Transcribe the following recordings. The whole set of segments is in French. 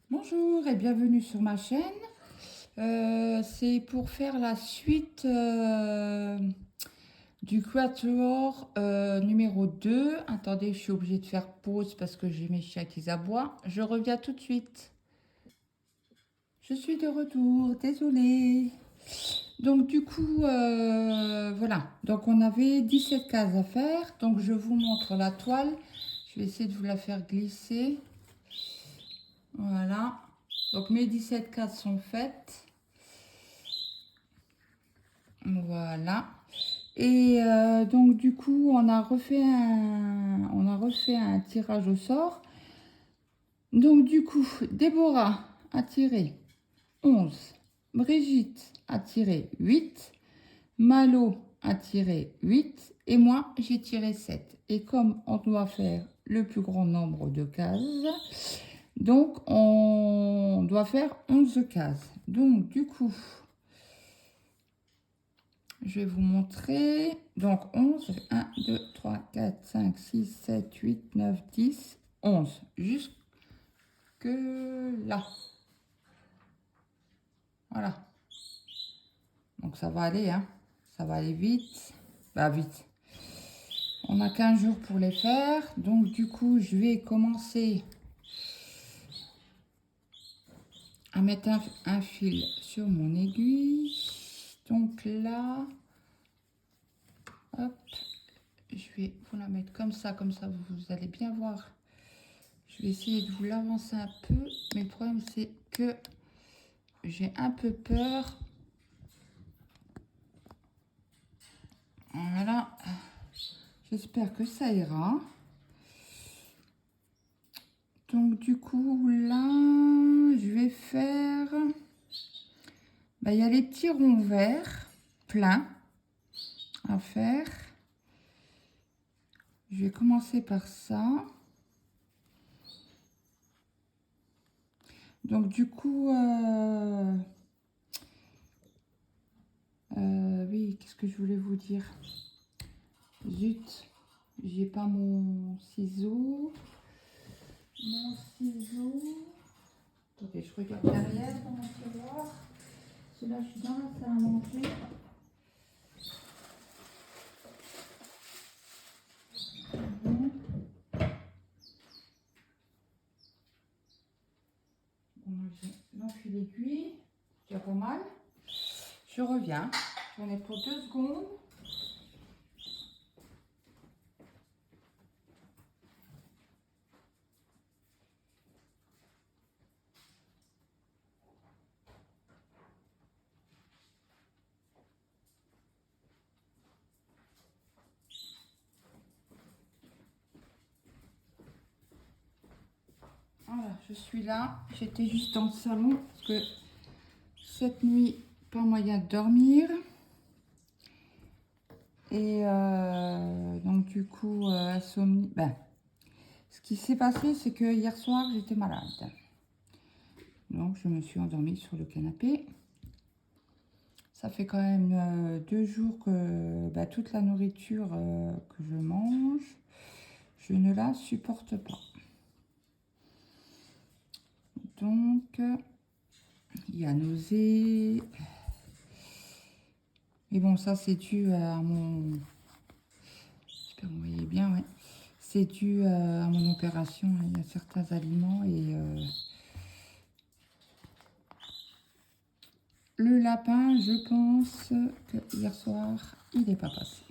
Bonjour et bienvenue sur ma chaîne. C'est pour faire la suite du Quatuor numéro 2. Attendez, je suis obligée de faire pause parce que j'ai mes chiens qui aboient. Je reviens tout de suite. Je suis de retour, désolée. Donc du coup, voilà. Donc on avait 17 cases à faire. Donc je vous montre la toile. Je vais essayer de vous la faire glisser. Voilà. Donc mes 17 cases sont faites. Voilà. Et donc du coup, on a refait un tirage au sort. Donc du coup, Déborah a tiré 11, Brigitte a tiré 8, Malo a tiré 8 et moi j'ai tiré 7. Et comme on doit faire le plus grand nombre de cases, donc on doit faire 11 cases. Donc du coup, je vais vous montrer. Donc 11, 1, 2, 3, 4, 5, 6, 7, 8, 9, 10, 11. Jusque là. Voilà. Donc ça va aller, hein. Ça va aller vite. Bah vite. On a 15 jours pour les faire. Donc du coup, je vais commencer à mettre un fil sur mon aiguille. Donc là, hop, je vais vous la mettre comme ça vous allez bien voir. Je vais essayer de vous l'avancer un peu, mais le problème c'est que j'ai un peu peur. Voilà, j'espère que ça ira. Donc du coup là, je vais faire, il y a les petits ronds verts pleins à faire. Je vais commencer par ça. Donc du coup, oui, qu'est-ce que je voulais vous dire? Zut, j'ai pas mon ciseau. Mon ciseau. Attendez, je regarde derrière dans mon tiroir. Celui-là, je suis dans la salle à manger. Bon, j'ai l'enfil aiguille. C'est pas mal. Je reviens. J'en ai pour 2 secondes. Voilà, je suis là. J'étais juste dans le salon parce que cette nuit, pas moyen de dormir. Et donc du coup, insomnie. Ce qui s'est passé, c'est que hier soir, j'étais malade. Donc je me suis endormie sur le canapé. Ça fait quand même 2 jours que toute la nourriture que je mange, je ne la supporte pas. Donc, il y a nausée. Mais bon, ça c'est dû à mon... J'espère que vous voyez bien, ouais. C'est dû à mon opération. Il y a certains aliments et... le lapin, je pense que hier soir, il n'est pas passé.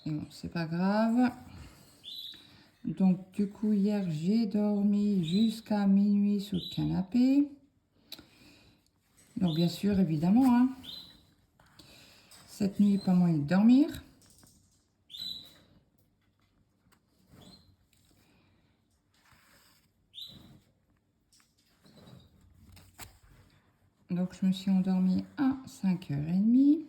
Mais bon, c'est pas grave. Donc, du coup, hier, j'ai dormi jusqu'à minuit sur le canapé. Donc, bien sûr, évidemment, hein, cette nuit, pas moyen de dormir. Donc, je me suis endormie à 5h30.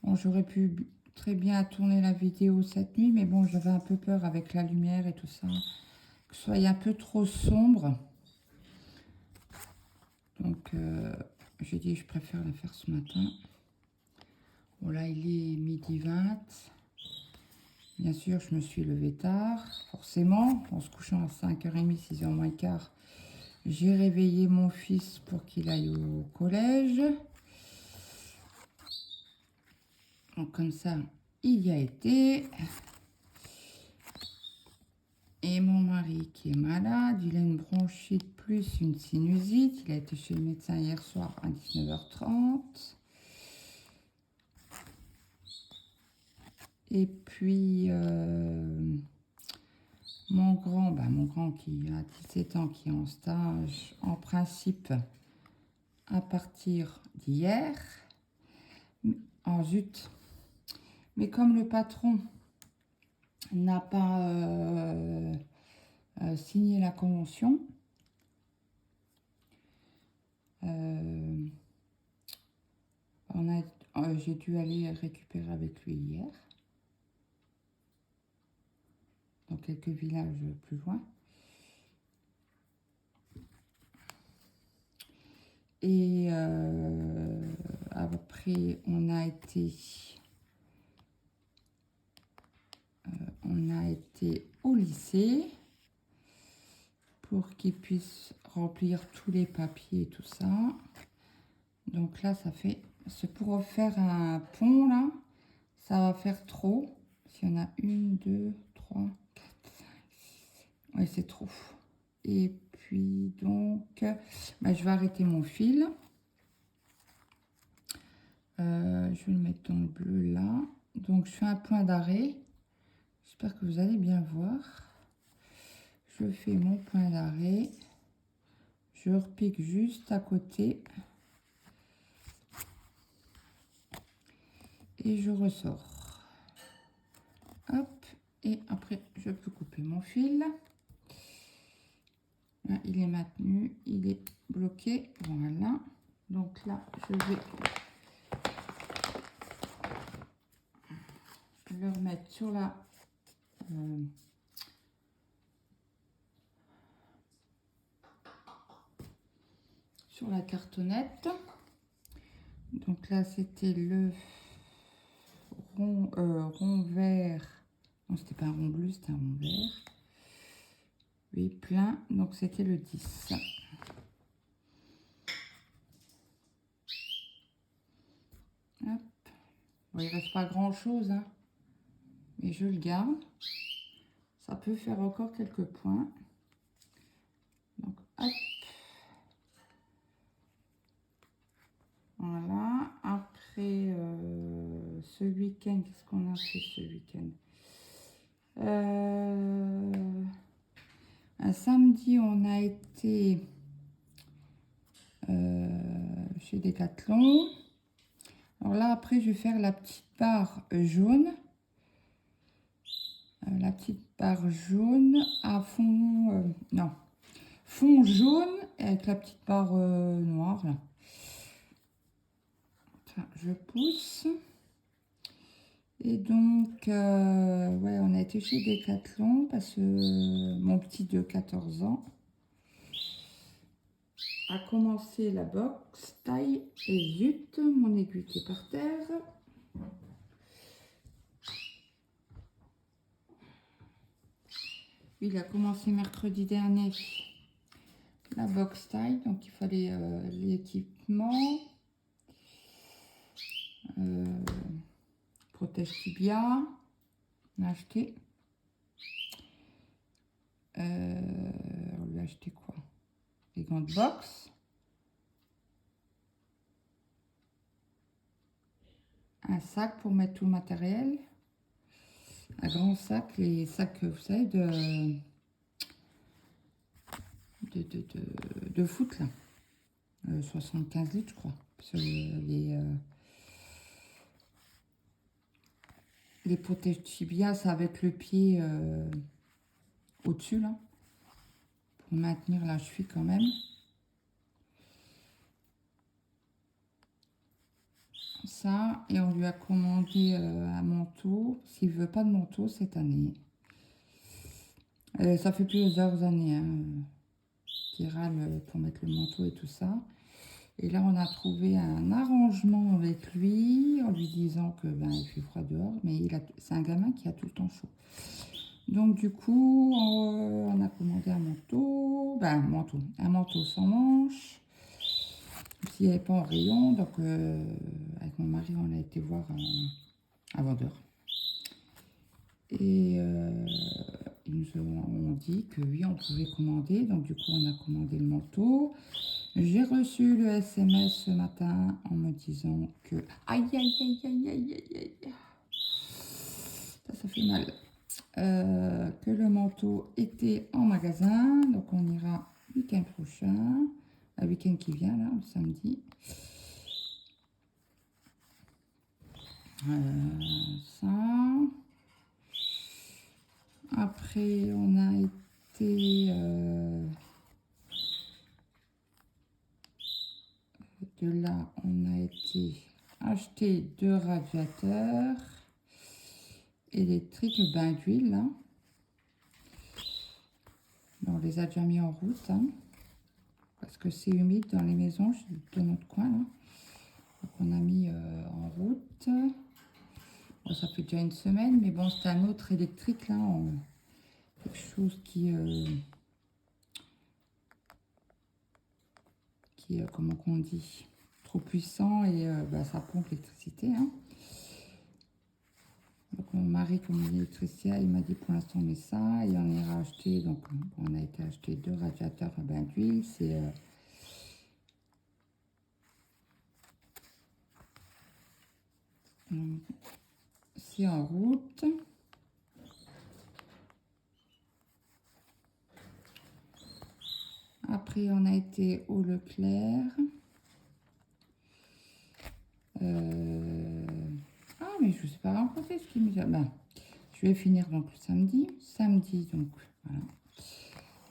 Bon, j'aurais pu très bien tourner la vidéo cette nuit, mais bon, j'avais un peu peur avec la lumière et tout ça, que ce soit un peu trop sombre. Donc, j'ai dit, je préfère la faire ce matin. Bon, là, il est 12h20. Bien sûr, je me suis levée tard, forcément, en se couchant à 5h30, 6h moins quart. J'ai réveillé mon fils pour qu'il aille au collège. Donc comme ça, il y a été. Et mon mari qui est malade, il a une bronchite plus une sinusite. Il a été chez le médecin hier soir à 19h30. Et puis, mon grand qui a 17 ans, qui est en stage, en principe, à partir d'hier. Oh zut! Mais comme le patron n'a pas signé la convention, j'ai dû aller récupérer avec lui hier, dans quelques villages plus loin. Et après, on a été au lycée pour qu'il puisse remplir tous les papiers et tout ça. Donc là, c'est pour refaire un pont, là, ça va faire trop. S'il y en a 1, 2, 3, 4, 5, 6. Ouais, c'est trop. Et puis, donc, je vais arrêter mon fil. Je vais le mettre dans le bleu, là. Donc, je fais un point d'arrêt. J'espère que vous allez bien voir. Je fais mon point d'arrêt. Je repique juste à côté. Et je ressors. Hop. Et après, je peux couper mon fil. Là, il est maintenu. Il est bloqué. Voilà. Donc là, je vais le remettre sur la... sur la cartonnette. Donc là, c'était le rond vert. Non, c'était pas un rond bleu, c'était un rond vert. Oui, plein. Donc c'était le 10. Hop. Bon, il reste pas grand chose, hein, mais je le garde. Ça peut faire encore quelques points. Donc hop. Voilà. Après ce week-end, qu'est-ce qu'on a fait ce week-end? Un samedi, on a été chez Decathlon. Alors là, après, je vais faire la petite barre jaune. La petite barre jaune à fond... non. Fond jaune avec la petite barre noire, là. Enfin, je pousse. Et donc, ouais, on a été chez Decathlon parce que mon petit de 14 ans a commencé la boxe taille et zut, mon aiguille est par terre. Il a commencé mercredi dernier la boxe taille, donc il fallait l'équipement, protège tibia, on a acheté. On lui a acheté quoi? Des gants de boxe. Un sac pour mettre tout le matériel. Un grand sac, les sacs, vous savez, de foot, là. 75 litres, je crois. Parce que les protège tibia, ça va être le pied au-dessus, là. Pour maintenir la cheville quand même. Ça, et on lui a commandé un manteau, s'il veut pas de manteau cette année. Ça fait plusieurs années hein, qu'il râle pour mettre le manteau et tout ça. Et là, on a trouvé un arrangement avec lui en lui disant que il fait froid dehors, mais c'est un gamin qui a tout le temps chaud. Donc du coup, on a commandé un manteau, un manteau sans manches. S'il n'y avait pas en rayon, donc avec mon mari, on a été voir un vendeur. Et ils nous ont dit que oui, on pouvait commander. Donc du coup, on a commandé le manteau. J'ai reçu le SMS ce matin en me disant que... Aïe, aïe, aïe, aïe, aïe, aïe, aïe. Ça fait mal. Que le manteau était en magasin. Donc on ira le week-end prochain. Le week-end qui vient, là, le samedi. Ça. Après, on a été... de là, on a été acheter 2 radiateurs électriques bain d'huile, là. On les a déjà mis en route, hein, parce que c'est humide dans les maisons de notre coin, là. Donc on a mis en route. Bon, ça fait déjà une semaine, mais bon, c'est un autre électrique, là, quelque chose qui comment qu'on dit, trop puissant et ça pompe l'électricité, hein. Donc mon mari, comme il est électricien, il m'a dit pour l'instant on met ça et on ira acheter. Donc on a été acheter 2 radiateurs à bain d'huile. C'est en route. Après on a été au Leclerc. Ah mais je ne sais pas raconter ce qu'il me dit. Je vais finir donc le samedi. Samedi donc voilà.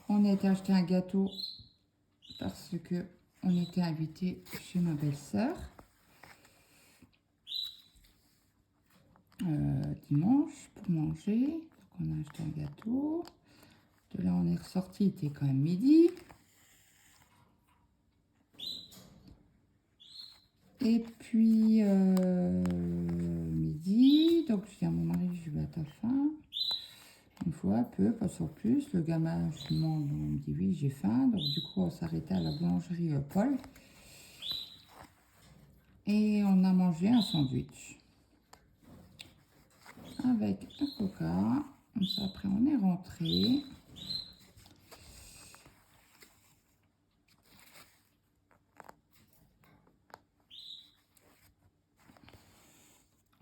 On a été acheter un gâteau parce que on était invité chez ma belle-sœur dimanche pour manger. Donc on a acheté un gâteau. De là on est ressorti, il était quand même midi. Et puis midi, donc je dis à mon mari, je vais à ta faim. Une fois un peu, pas sur plus. Le gamin, je demande, on me dit oui, j'ai faim. Donc du coup, on s'arrêtait à la boulangerie Paul. Et on a mangé un sandwich avec un coca. Comme ça, après, on est rentré.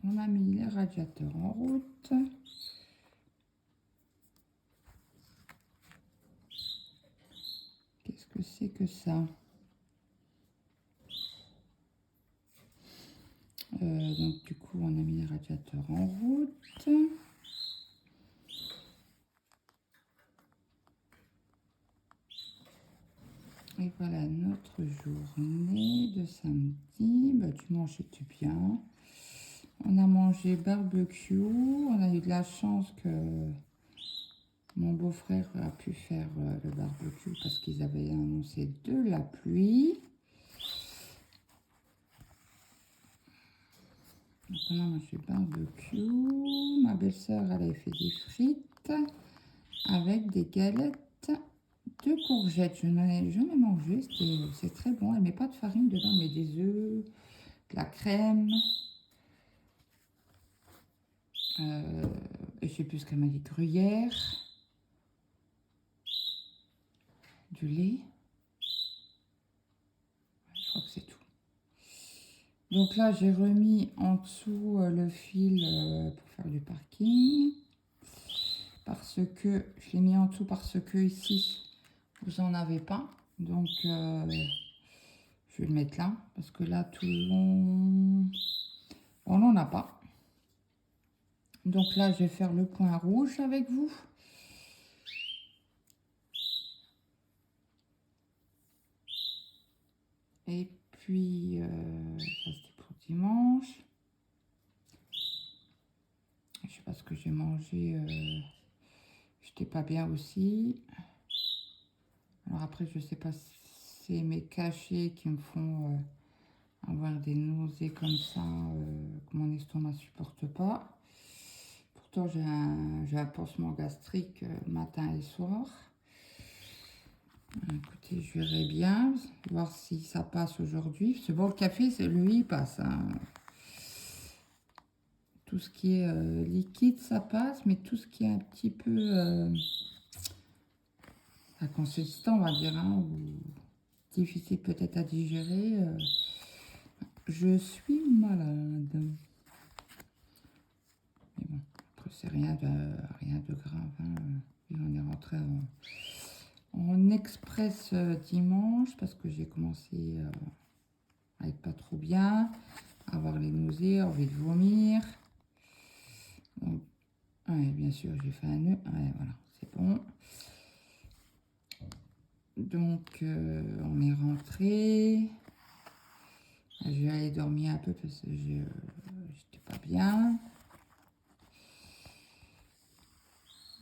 On a mis les radiateurs en route. Qu'est-ce que c'est que ça? Donc du coup, on a mis les radiateurs en route. Et voilà notre journée de samedi. Dimanche était bien. On a mangé barbecue. On a eu de la chance que mon beau-frère a pu faire le barbecue parce qu'ils avaient annoncé de la pluie. Donc on a mangé barbecue. Ma belle-sœur, elle avait fait des frites avec des galettes de courgettes. Je n'en ai jamais mangé. C'est très bon. Elle met pas de farine dedans, mais des œufs, de la crème. Je sais plus ce qu'elle m'a dit, gruyère, du lait. Je crois que c'est tout. Donc là, j'ai remis en dessous le fil pour faire du parking. Parce que, je l'ai mis en dessous parce que ici, vous n'en avez pas. Donc, je vais le mettre là. Parce que là, tout le long, on n'en a pas. Donc là, je vais faire le point rouge avec vous. Et puis, ça c'était pour dimanche. Je sais pas ce que j'ai mangé. J'étais pas bien aussi. Alors après, je sais pas c'est mes cachets qui me font avoir des nausées comme ça, que mon estomac supporte pas. Pourtant, j'ai un pansement gastrique matin et soir. Écoutez, je verrai bien, voir si ça passe aujourd'hui. C'est bon, le café, lui, il passe. Hein. Tout ce qui est liquide, ça passe, mais tout ce qui est un petit peu inconsistant, on va dire, hein, ou difficile peut-être à digérer, je suis malade. Mais bon, après, c'est rien de grave. Hein. Et on est rentré en express dimanche parce que j'ai commencé à être pas trop bien, à avoir les nausées, envie de vomir. Donc, ouais, bien sûr, j'ai fait un nœud. Ouais, voilà, c'est bon. Donc, on est rentré. Je vais aller dormir un peu parce que j'étais pas bien.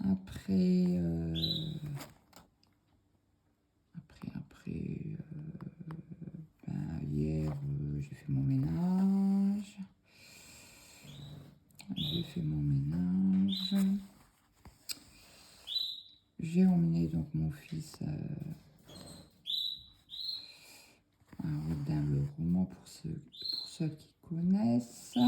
Après, hier, j'ai fait mon ménage. J'ai emmené donc mon fils à Rodin-le-Roman pour ceux qui connaissent.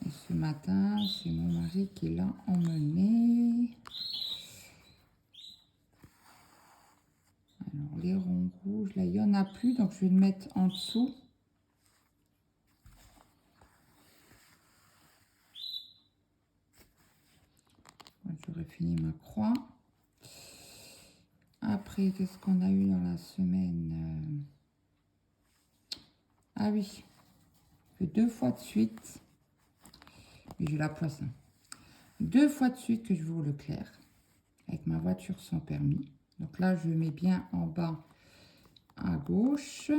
Et ce matin, c'est mon mari qui l'a emmené. Alors, les ronds rouges, là, il n'y en a plus, donc je vais le mettre en dessous. J'aurais fini ma croix. Après, qu'est-ce qu'on a eu dans la semaine? Ah oui, fait 2 fois de suite. Mais j'ai la poisse. 2 fois de suite que je vais au Leclerc avec ma voiture sans permis. Donc là, je mets bien en bas à gauche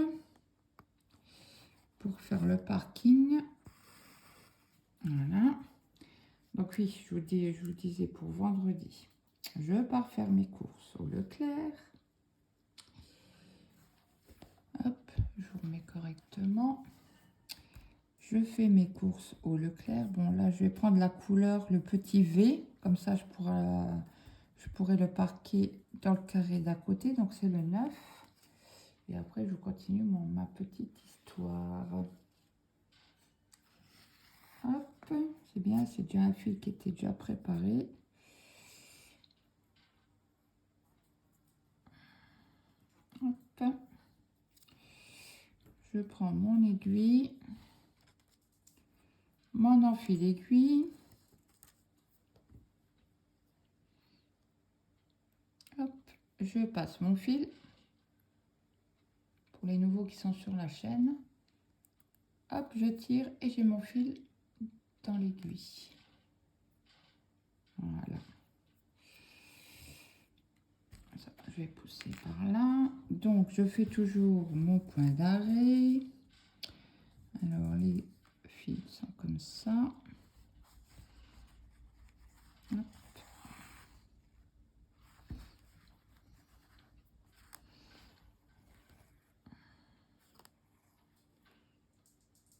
pour faire le parking. Voilà. Donc oui, je vous disais pour vendredi, je pars faire mes courses au Leclerc. Hop, je vous remets correctement. Je fais mes courses au Leclerc. Bon, là, je vais prendre la couleur, le petit V. Comme ça, je pourrai le parquer dans le carré d'à côté. Donc, c'est le 9. Et après, je continue ma petite histoire. Hop, c'est bien, c'est déjà un fil qui était déjà préparé. Hop. Je prends mon aiguille, mon enfile aiguille. Hop, je passe mon fil. Pour les nouveaux qui sont sur la chaîne. Hop, je tire et j'ai mon fil dans l'aiguille. Voilà. Ça, je vais pousser par là. Donc, je fais toujours mon point d'arrêt. Alors, les fils sont comme ça. Hop.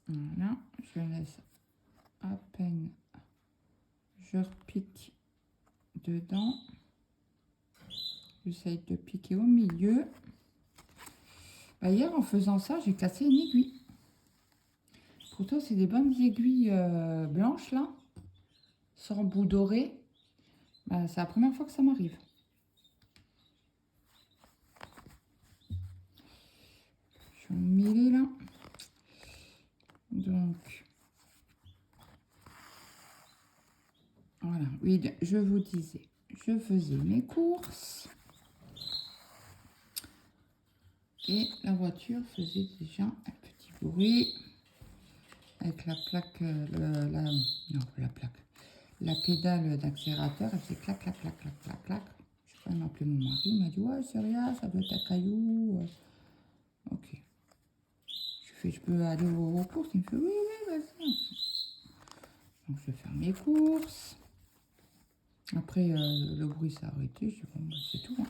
Voilà, je laisse à peine, je repique dedans. J'essaye de piquer au milieu. Bah, hier, en faisant ça, j'ai cassé une aiguille. Pourtant, c'est des bonnes aiguilles blanches, là, sans bout doré. Bah, c'est la première fois que ça m'arrive. Je suis emmêlée, là. Donc, voilà. Oui, je vous disais, je faisais mes courses. Et la voiture faisait déjà un petit bruit avec la plaque, la pédale d'accélérateur, elle fait clac, clac, clac, clac, clac, clac. Je vais quand même appeler mon mari, il m'a dit, ouais, c'est rien, ça doit être un caillou. Ok. Je peux aller aux courses? Il me fait, oui, oui, vas-y. Donc, je vais faire mes courses. Après, le bruit s'est arrêté. Je dis, bon, bah, c'est tout. Hein.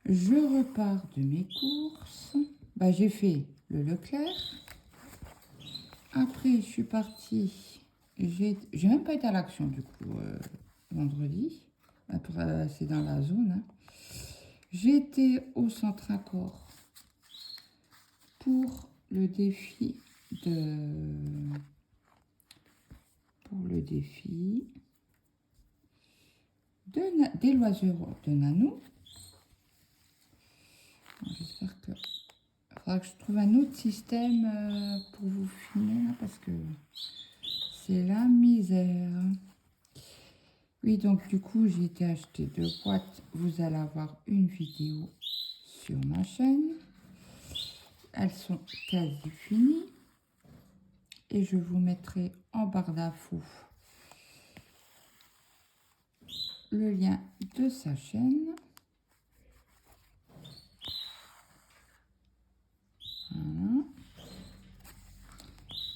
Je repars de mes courses. Bah, j'ai fait le Leclerc. Après, je suis partie. J'ai même pas été à l'Action du coup vendredi. Après, c'est dans la zone. Hein. J'étais au Centre Accord pour le défi des loisirs de Nanou. J'espère que il faudra que je trouve un autre système pour vous filmer là, parce que c'est la misère. Oui, donc du coup, j'ai été acheter 2 boîtes. Vous allez avoir une vidéo sur ma chaîne. Elles sont quasi finies. Et je vous mettrai en barre d'infos le lien de sa chaîne. Voilà.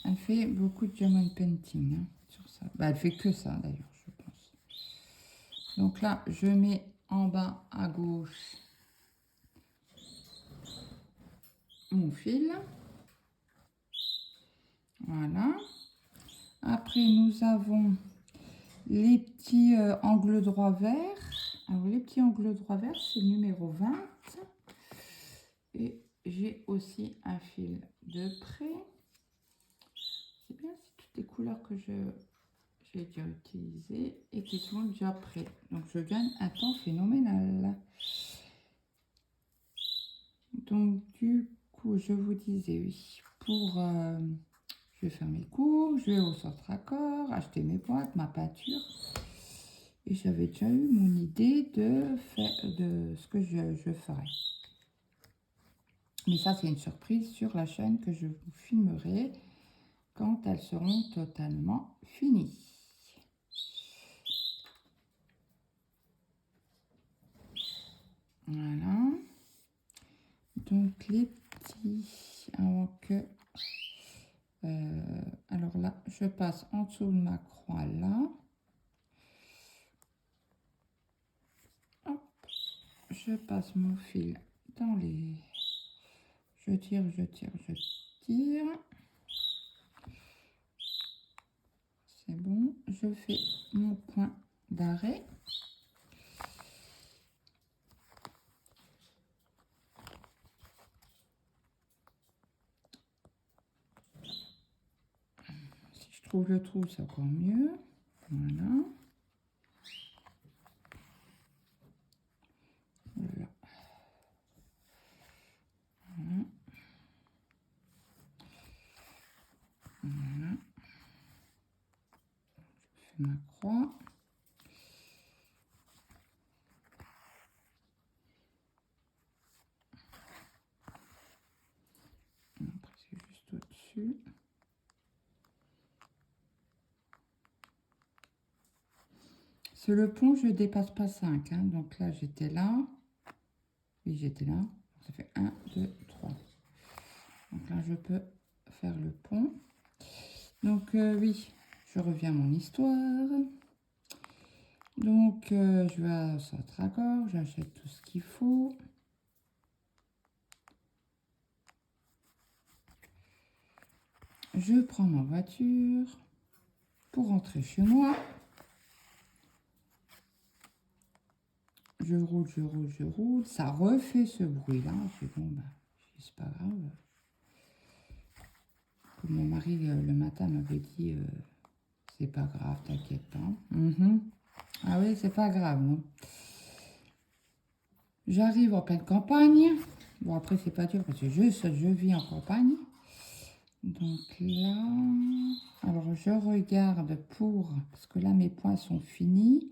Elle fait beaucoup de diamond painting hein, sur ça. Bah, elle fait que ça d'ailleurs, je pense. Donc là, je mets en bas à gauche mon fil. Voilà. Après, nous avons les petits angles droits verts. Alors, les petits angles droits verts, c'est le numéro 20. Et j'ai aussi un fil de près. C'est bien, c'est toutes les couleurs que j'ai déjà utilisées et qui sont déjà prêtes. Donc, je gagne un temps phénoménal. Donc, du coup, je vous disais, oui, je vais faire mes cours, je vais au Centre Accord, acheter mes boîtes, ma peinture. Et j'avais déjà eu mon idée de ce que je ferais. Mais ça, c'est une surprise sur la chaîne que je vous filmerai quand elles seront totalement finies. Voilà. Donc, les petits, avant que... alors là, je passe en dessous de ma croix là. Hop, je passe mon fil dans les... Je tire, je tire, je tire. C'est bon. Je fais mon point d'arrêt. Si je trouve le trou, c'est encore mieux. Voilà. Voilà. Voilà. Voilà. Je fais ma croix. Après, c'est juste au-dessus. Sur le pont, je ne dépasse pas 5. Hein. Donc là, j'étais là. Oui, j'étais là. Ça fait 1, 2, 3. Donc là, je peux faire le pont. Donc oui, je reviens à mon histoire. Donc je vais à Centre Accord, j'achète tout ce qu'il faut. Je prends ma voiture pour rentrer chez moi. Je roule, je roule, je roule. Ça refait ce bruit-là. Je dis, bon, bah, c'est pas grave. Comme mon mari, le matin, m'avait dit, c'est pas grave, t'inquiète pas. Ah oui, c'est pas grave, non. J'arrive en pleine campagne. Bon, après, c'est pas dur parce que je vis en campagne. Donc là, alors je regarde parce que là, mes points sont finis.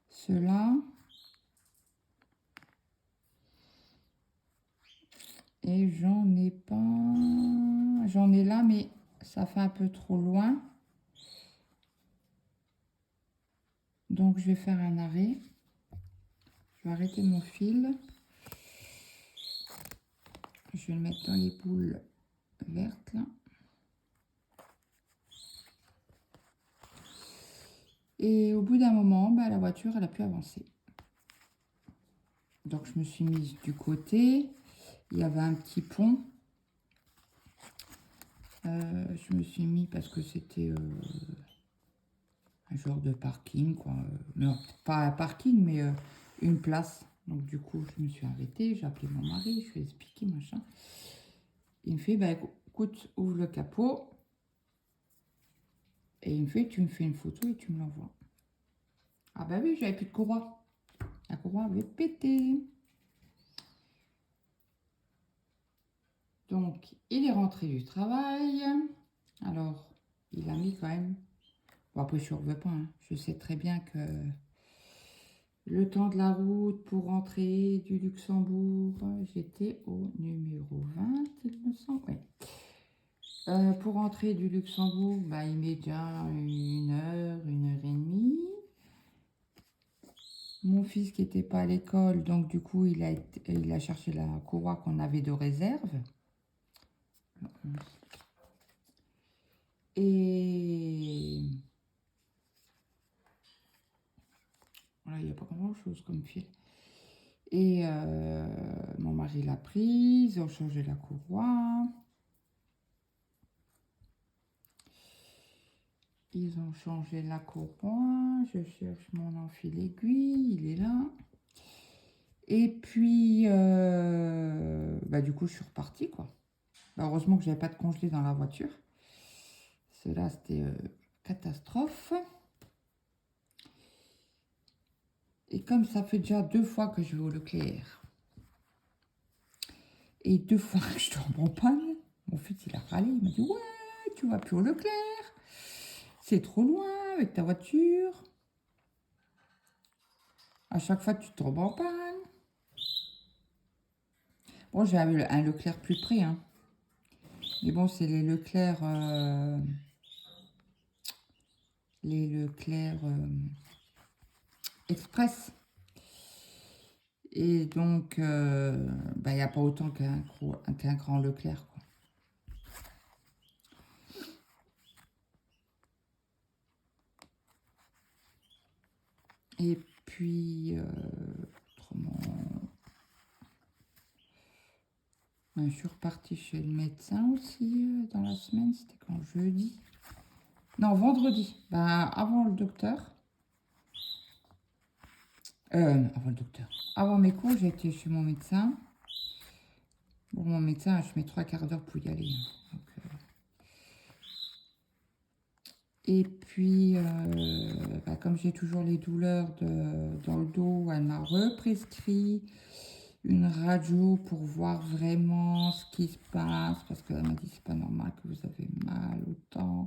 Ceux-là. Et j'en ai pas... J'en ai là, mais ça fait un peu trop loin. Donc, je vais faire un arrêt. Je vais arrêter mon fil. Je vais le mettre dans les boules vertes, là. Et au bout d'un moment, bah, la voiture, elle a pu avancer. Donc, je me suis mise du côté. Il y avait un petit pont. Je me suis mis parce que c'était un genre de parking, quoi. Non, pas un parking, mais une place. Donc, du coup, je me suis arrêtée. J'ai appelé mon mari. Je lui ai expliqué, machin. Il me fait, bah, écoute, ouvre le capot. Et il me fait, tu me fais une photo et tu me l'envoies. Ah bah oui, j'avais plus de courroie. La courroie avait pété. Donc, il est rentré du travail. Alors, il a mis quand même... Bon, après, je ne veux pas. Hein. Je sais très bien que le temps de la route pour rentrer du Luxembourg, j'étais au numéro 20, il me semble. Ouais. Pour rentrer du Luxembourg, bah, il met déjà 1 heure et demie. Mon fils qui n'était pas à l'école, donc du coup, il a cherché la courroie qu'on avait de réserve. Et voilà, il n'y a pas grand-chose comme fil. Et mon mari l'a prise, ils ont changé la courroie. Ils ont changé la courroie. Je cherche mon enfil aiguille, il est là. Et puis, bah, du coup, je suis repartie, quoi. Bah, heureusement que j'avais pas de congelé dans la voiture. Cela, c'était catastrophe. Et comme ça fait déjà 2 fois que je vais au Leclerc, et 2 fois que je tombe en panne, mon fils, il a râlé. Il m'a dit, ouais, tu vas plus au Leclerc. C'est trop loin avec ta voiture. À chaque fois, tu tombes en panne. Bon, j'ai un Leclerc plus près, hein. Mais bon, c'est les Leclerc Express. Et donc, bah, il n'y a pas autant qu'un grand Leclerc, quoi. Et puis, autrement, je suis repartie chez le médecin aussi dans la semaine. C'était quand jeudi? Non, vendredi. Bah, avant le docteur. Avant le docteur. Avant mes cours, j'ai été chez mon médecin. Bon, mon médecin, je mets 3/4 d'heure pour y aller. Hein. Donc, et puis, bah, comme j'ai toujours les douleurs dans le dos, elle m'a represcrit une radio pour voir vraiment ce qui se passe. Parce qu'elle m'a dit, c'est pas normal que vous avez mal autant.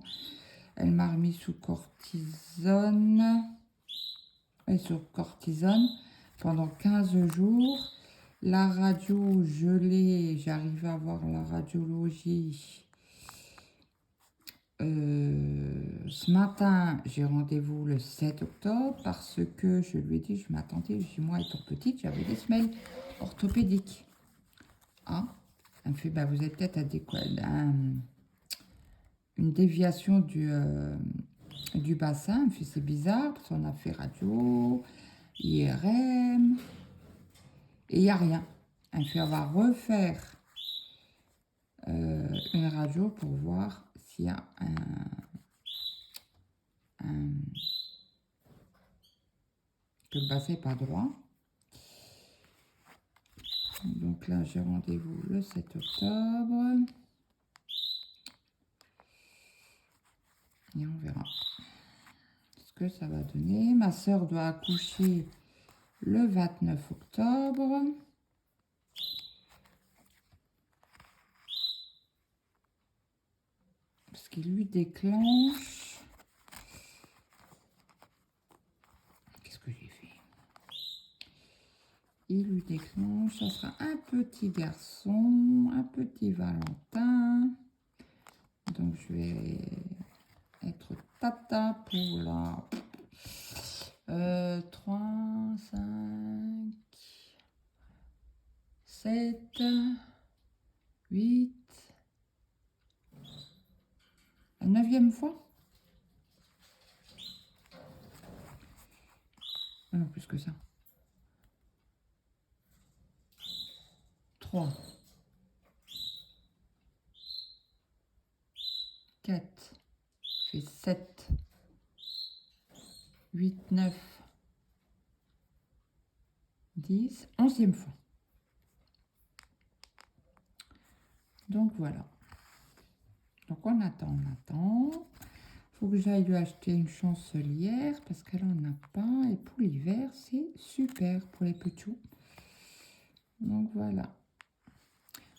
Elle m'a remis sous cortisone. Et sur cortisone pendant 15 jours. La radio, j'arrive à voir la radiologie. Ce matin, j'ai rendez-vous le 7 octobre parce que je lui ai dit, je m'attendais, moi étant petite, j'avais des semelles orthopédiques. Ah, elle me fait, bah, vous avez peut-être une déviation du bassin. Elle me fait, c'est bizarre parce qu'on a fait radio, IRM, et il n'y a rien. Elle me fait, on va refaire une radio pour voir s'il y a que le bassin n'est pas droit. Donc là, j'ai rendez-vous le 7 octobre. Et on verra ce que ça va donner. Ma soeur doit accoucher le 29 octobre. Ce qui lui déclenche... Qu'est-ce que j'ai fait? Il lui déclenche, ça sera un petit garçon, un petit Valentin. Donc je vais être tata pour la 3, 5, 7, 8, la 9e fois. Non, plus que ça. 3, 4, fait 7, 8, 9, 10, 11e fois. Donc voilà. Donc on attend, on attend. Faut que j'aille lui acheter une chancelière parce qu'elle en a pas. Et pour l'hiver, c'est super pour les petits. Donc voilà.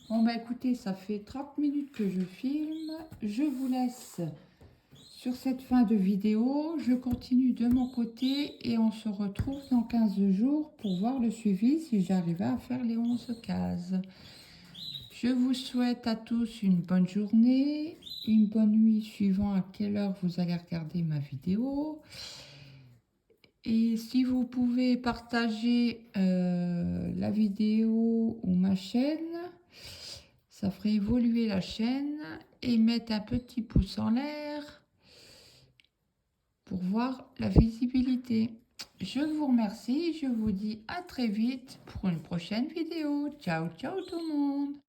Bon bah écoutez, ça fait 30 minutes que je filme. Je vous laisse sur cette fin de vidéo. Je continue de mon côté et on se retrouve dans 15 jours pour voir le suivi si j'arrive à faire les 11 cases. Je vous souhaite à tous une bonne journée, une bonne nuit suivant à quelle heure vous allez regarder ma vidéo. Et si vous pouvez partager la vidéo ou ma chaîne, ça ferait évoluer la chaîne, et mettre un petit pouce en l'air pour voir la visibilité. Je vous remercie, je vous dis à très vite pour une prochaine vidéo. Ciao, ciao tout le monde!